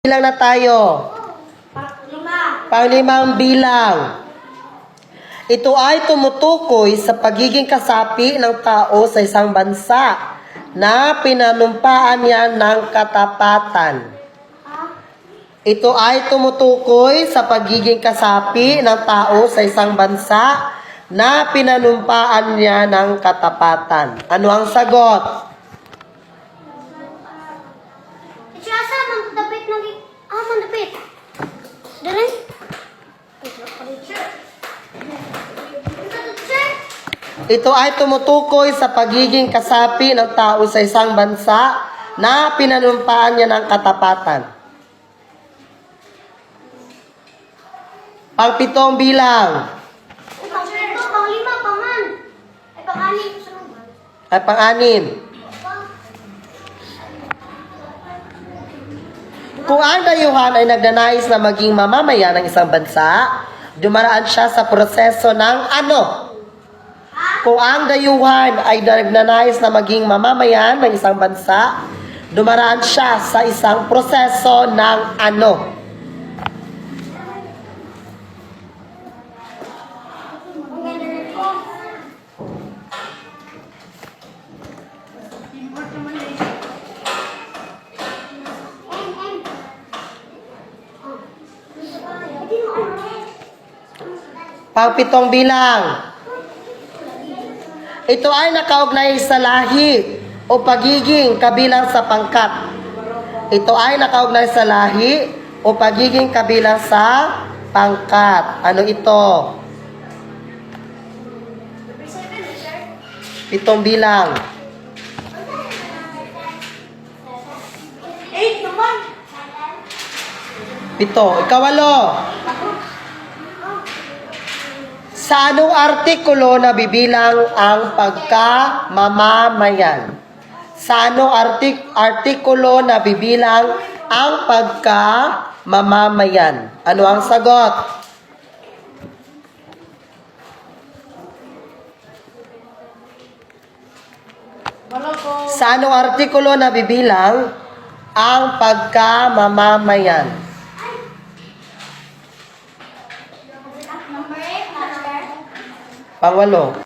Bilang na tayo. Panglimang bilang. Ito ay tumutukoy sa pagiging kasapi ng tao sa isang bansa na pinanumpaan niya ng katapatan. Ito ay tumutukoy sa pagiging kasapi ng tao sa isang bansa na pinanumpaan niya ng katapatan. Ano ang sagot? Itsasa, mandapit lagi. Mandapit. Dari? Ito ay tumutukoy sa pagiging kasapi ng tao sa isang bansa na pinanumpaan niya ng katapatan. Pang-pitong bilang. Pang-pito, pang-lima, pang-man. Ay, pang-anim. Ay, pang-anim. Kung ang dayuhan ay nagnanais na maging mamamayan ng isang bansa, dumaraan siya sa proseso ng ano? Kung ang dayuhan ay nagnanais na maging mamamayan ng isang bansa, dumaraan siya sa isang proseso ng ano? Pang-pitong bilang. Ito ay nakaugnay sa lahi o pagiging kabilang sa pangkat. Ito ay nakaugnay sa lahi o pagiging kabilang sa pangkat. Ano ito? Pitong bilang. 8 naman. Pito. Ikawalo. Sa anong artikulo nabibilang ang pagkamamamayan? Sa anong artikulo nabibilang ang pagkamamamayan? Ano ang sagot? Sa anong artikulo nabibilang ang pagkamamamayan? Number 8, master. Pangwalo.